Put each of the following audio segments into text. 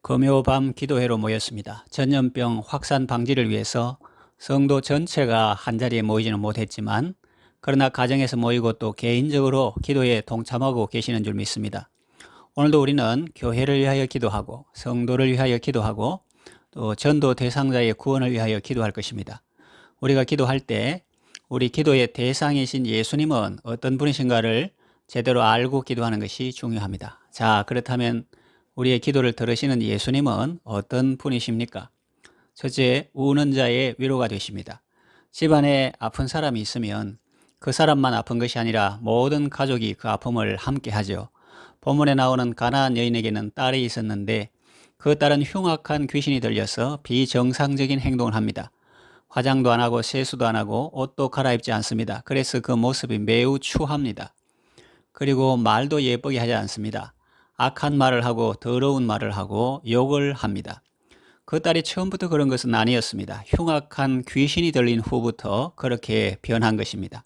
금요 밤 기도회로 모였습니다. 전염병 확산 방지를 위해서 성도 전체가 한자리에 모이지는 못했지만 그러나 가정에서 모이고 또 개인적으로 기도에 동참하고 계시는 줄 믿습니다. 오늘도 우리는 교회를 위하여 기도하고 성도를 위하여 기도하고 또 전도 대상자의 구원을 위하여 기도할 것입니다. 우리가 기도할 때 우리 기도의 대상이신 예수님은 어떤 분이신가를 제대로 알고 기도하는 것이 중요합니다. 자, 그렇다면 우리의 기도를 들으시는 예수님은 어떤 분이십니까? 첫째, 우는 자의 위로가 되십니다. 집안에 아픈 사람이 있으면 그 사람만 아픈 것이 아니라 모든 가족이 그 아픔을 함께 하죠. 본문에 나오는 가나안 여인에게는 딸이 있었는데 그 딸은 흉악한 귀신이 들려서 비정상적인 행동을 합니다. 화장도 안 하고 세수도 안 하고 옷도 갈아입지 않습니다. 그래서 그 모습이 매우 추합니다. 그리고 말도 예쁘게 하지 않습니다. 악한 말을 하고 더러운 말을 하고 욕을 합니다. 그 딸이 처음부터 그런 것은 아니었습니다. 흉악한 귀신이 들린 후부터 그렇게 변한 것입니다.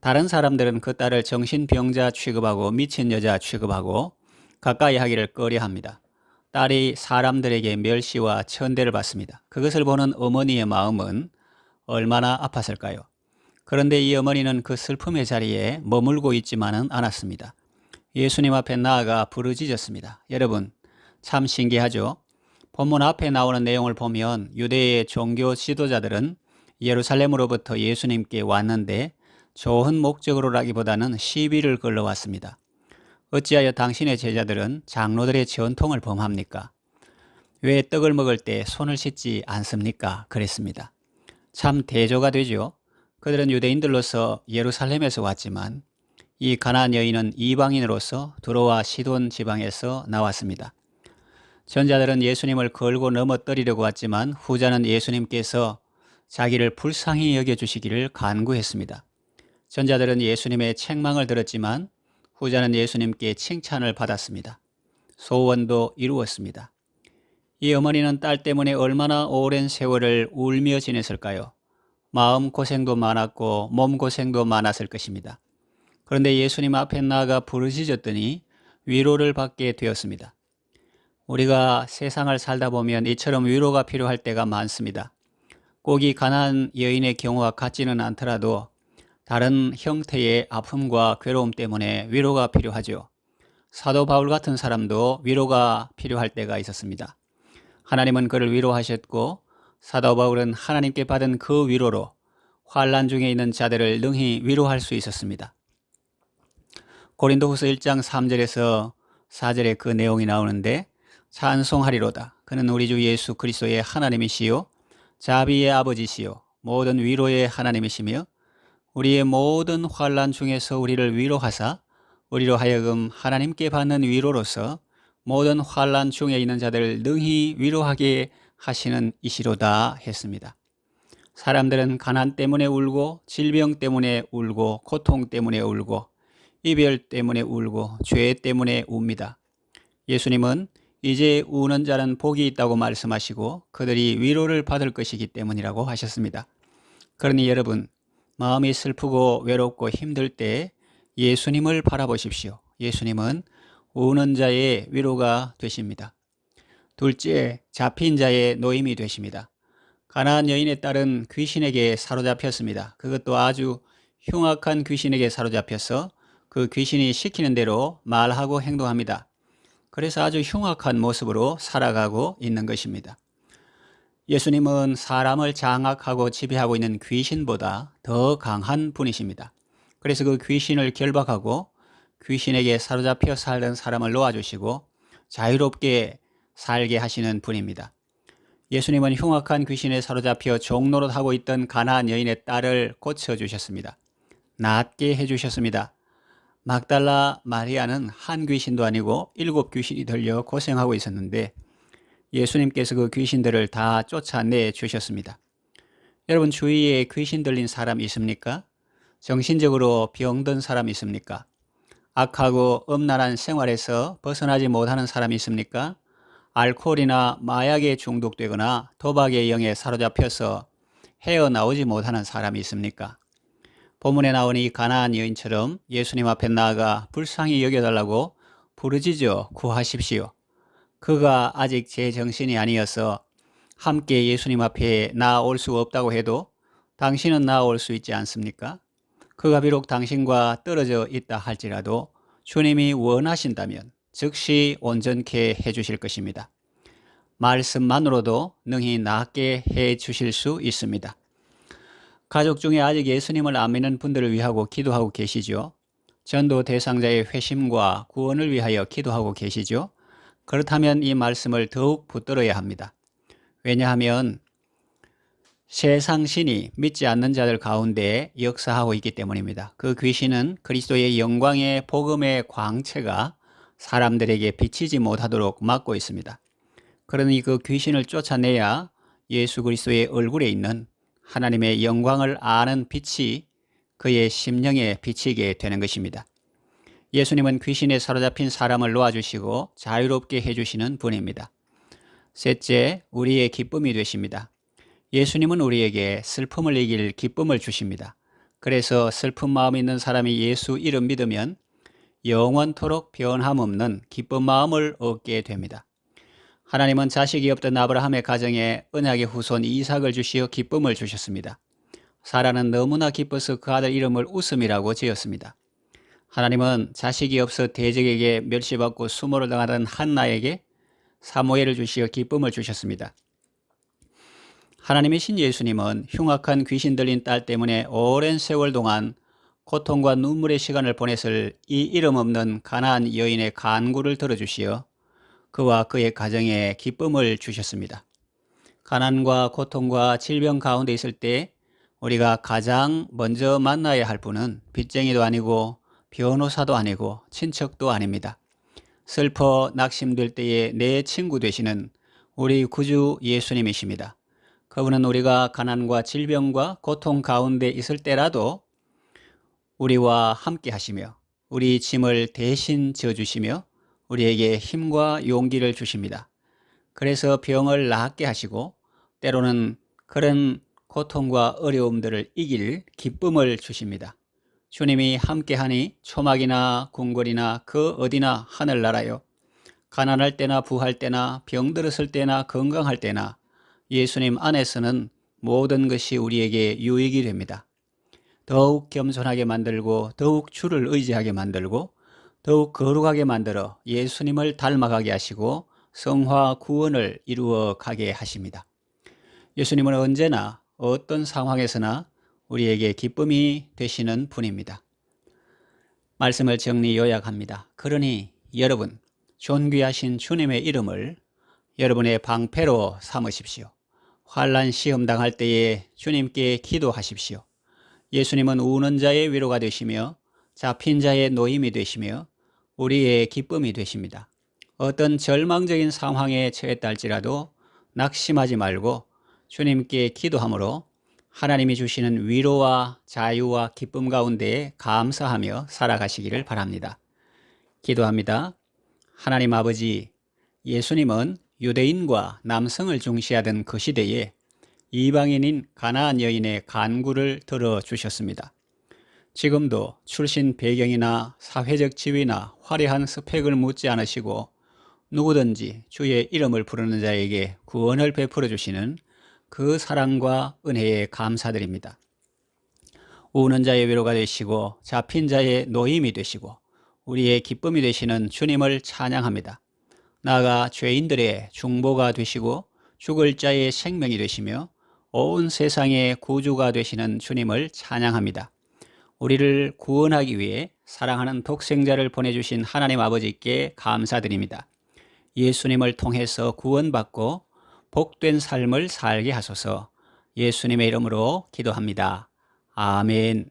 다른 사람들은 그 딸을 정신병자 취급하고 미친 여자 취급하고 가까이 하기를 꺼려합니다. 딸이 사람들에게 멸시와 천대를 받습니다. 그것을 보는 어머니의 마음은 얼마나 아팠을까요? 그런데 이 어머니는 그 슬픔의 자리에 머물고 있지만은 않았습니다. 예수님 앞에 나아가 부르짖었습니다. 여러분, 참 신기하죠? 본문 앞에 나오는 내용을 보면 유대의 종교 지도자들은 예루살렘으로부터 예수님께 왔는데 좋은 목적으로라기보다는 시비를 걸러왔습니다. 어찌하여 당신의 제자들은 장로들의 전통을 범합니까? 왜 떡을 먹을 때 손을 씻지 않습니까? 그랬습니다. 참 대조가 되죠. 그들은 유대인들로서 예루살렘에서 왔지만 이 가나안 여인은 이방인으로서 두로와 시돈 지방에서 나왔습니다. 전자들은 예수님을 걸고 넘어뜨리려고 왔지만 후자는 예수님께서 자기를 불쌍히 여겨주시기를 간구했습니다. 전자들은 예수님의 책망을 들었지만 후자는 예수님께 칭찬을 받았습니다. 소원도 이루었습니다. 이 어머니는 딸 때문에 얼마나 오랜 세월을 울며 지냈을까요? 마음고생도 많았고 몸고생도 많았을 것입니다. 그런데 예수님 앞에 나아가 부르짖었더니 위로를 받게 되었습니다. 우리가 세상을 살다 보면 이처럼 위로가 필요할 때가 많습니다. 꼭 이 가난한 여인의 경우와 같지는 않더라도 다른 형태의 아픔과 괴로움 때문에 위로가 필요하죠. 사도 바울 같은 사람도 위로가 필요할 때가 있었습니다. 하나님은 그를 위로하셨고 사도 바울은 하나님께 받은 그 위로로 환난 중에 있는 자들을 능히 위로할 수 있었습니다. 고린도후서 1장 3절에서 4절에 그 내용이 나오는데 찬송하리로다. 그는 우리 주 예수 그리스도의 하나님이시요 자비의 아버지시요 모든 위로의 하나님이시며 우리의 모든 환난 중에서 우리를 위로하사 우리로 하여금 하나님께 받는 위로로서 모든 환난 중에 있는 자들을 능히 위로하게 하시는 이시로다 했습니다. 사람들은 가난 때문에 울고 질병 때문에 울고 고통 때문에 울고 이별 때문에 울고 죄 때문에 웁니다. 예수님은 이제 우는 자는 복이 있다고 말씀하시고 그들이 위로를 받을 것이기 때문이라고 하셨습니다. 그러니 여러분, 마음이 슬프고 외롭고 힘들 때 예수님을 바라보십시오. 예수님은 우는 자의 위로가 되십니다. 둘째, 잡힌 자의 노임이 되십니다. 가나안 여인의 딸은 귀신에게 사로잡혔습니다. 그것도 아주 흉악한 귀신에게 사로잡혀서 그 귀신이 시키는 대로 말하고 행동합니다. 그래서 아주 흉악한 모습으로 살아가고 있는 것입니다. 예수님은 사람을 장악하고 지배하고 있는 귀신보다 더 강한 분이십니다. 그래서 그 귀신을 결박하고 귀신에게 사로잡혀 살던 사람을 놓아주시고 자유롭게 살게 하시는 분입니다. 예수님은 흉악한 귀신에 사로잡혀 종노릇하고 있던 가나안 여인의 딸을 고쳐주셨습니다. 낫게 해주셨습니다. 막달라 마리아는 한 귀신도 아니고 7 귀신이 들려 고생하고 있었는데 예수님께서 그 귀신들을 다 쫓아내 주셨습니다. 여러분 주위에 귀신 들린 사람 있습니까? 정신적으로 병든 사람 있습니까? 악하고 음란한 생활에서 벗어나지 못하는 사람이 있습니까? 알코올이나 마약에 중독되거나 도박의 영에 사로잡혀서 헤어나오지 못하는 사람이 있습니까? 본문에 나온 이 가나안 여인처럼 예수님 앞에 나아가 불쌍히 여겨달라고 부르짖어 구하십시오. 그가 아직 제 정신이 아니어서 함께 예수님 앞에 나아올 수 없다고 해도 당신은 나아올 수 있지 않습니까? 그가 비록 당신과 떨어져 있다 할지라도 주님이 원하신다면 즉시 온전케 해주실 것입니다. 말씀만으로도 능히 낫게 해주실 수 있습니다. 가족 중에 아직 예수님을 안 믿는 분들을 위하고 기도하고 계시죠. 전도 대상자의 회심과 구원을 위하여 기도하고 계시죠. 그렇다면 이 말씀을 더욱 붙들어야 합니다. 왜냐하면 세상 신이 믿지 않는 자들 가운데 역사하고 있기 때문입니다. 그 귀신은 그리스도의 영광의 복음의 광채가 사람들에게 비치지 못하도록 막고 있습니다. 그러니 그 귀신을 쫓아내야 예수 그리스도의 얼굴에 있는 하나님의 영광을 아는 빛이 그의 심령에 비치게 되는 것입니다. 예수님은 귀신에 사로잡힌 사람을 놓아주시고 자유롭게 해주시는 분입니다. 셋째, 우리의 기쁨이 되십니다. 예수님은 우리에게 슬픔을 이길 기쁨을 주십니다. 그래서 슬픈 마음 있는 사람이 예수 이름 믿으면 영원토록 변함없는 기쁜 마음을 얻게 됩니다. 하나님은 자식이 없던 아브라함의 가정에 언약의 후손 이삭을 주시어 기쁨을 주셨습니다. 사라는 너무나 기뻐서 그 아들 이름을 웃음이라고 지었습니다. 하나님은 자식이 없어 대적에게 멸시받고 수모를 당하던 한나에게 사무엘을 주시어 기쁨을 주셨습니다. 하나님이신 예수님은 흉악한 귀신 들린 딸 때문에 오랜 세월 동안 고통과 눈물의 시간을 보냈을 이 이름 없는 가나안 여인의 간구를 들어주시어 그와 그의 가정에 기쁨을 주셨습니다. 가난과 고통과 질병 가운데 있을 때 우리가 가장 먼저 만나야 할 분은 빚쟁이도 아니고 변호사도 아니고 친척도 아닙니다. 슬퍼 낙심될 때에 내 친구 되시는 우리 구주 예수님이십니다. 그분은 우리가 가난과 질병과 고통 가운데 있을 때라도 우리와 함께 하시며 우리 짐을 대신 져주시며 우리에게 힘과 용기를 주십니다. 그래서 병을 낫게 하시고 때로는 그런 고통과 어려움들을 이길 기쁨을 주십니다. 주님이 함께하니 초막이나 궁궐이나 그 어디나 하늘나라요. 가난할 때나 부할 때나 병들었을 때나 건강할 때나 예수님 안에서는 모든 것이 우리에게 유익이 됩니다. 더욱 겸손하게 만들고 더욱 주를 의지하게 만들고 더욱 거룩하게 만들어 예수님을 닮아가게 하시고 성화 구원을 이루어 가게 하십니다. 예수님은 언제나 어떤 상황에서나 우리에게 기쁨이 되시는 분입니다. 말씀을 정리 요약합니다. 그러니 여러분, 존귀하신 주님의 이름을 여러분의 방패로 삼으십시오. 환난 시험 당할 때에 주님께 기도하십시오. 예수님은 우는 자의 위로가 되시며 잡힌 자의 노임이 되시며 우리의 기쁨이 되십니다. 어떤 절망적인 상황에 처했다 할지라도 낙심하지 말고 주님께 기도함으로 하나님이 주시는 위로와 자유와 기쁨 가운데 감사하며 살아가시기를 바랍니다. 기도합니다. 하나님 아버지, 예수님은 유대인과 남성을 중시하던 그 시대에 이방인인 가나안 여인의 간구를 들어주셨습니다. 지금도 출신 배경이나 사회적 지위나 화려한 스펙을 묻지 않으시고 누구든지 주의 이름을 부르는 자에게 구원을 베풀어 주시는 그 사랑과 은혜에 감사드립니다. 우는 자의 위로가 되시고 잡힌 자의 노임이 되시고 우리의 기쁨이 되시는 주님을 찬양합니다. 나아가 죄인들의 중보가 되시고 죽을 자의 생명이 되시며 온 세상의 구주가 되시는 주님을 찬양합니다. 우리를 구원하기 위해 사랑하는 독생자를 보내주신 하나님 아버지께 감사드립니다. 예수님을 통해서 구원받고 복된 삶을 살게 하소서. 예수님의 이름으로 기도합니다. 아멘.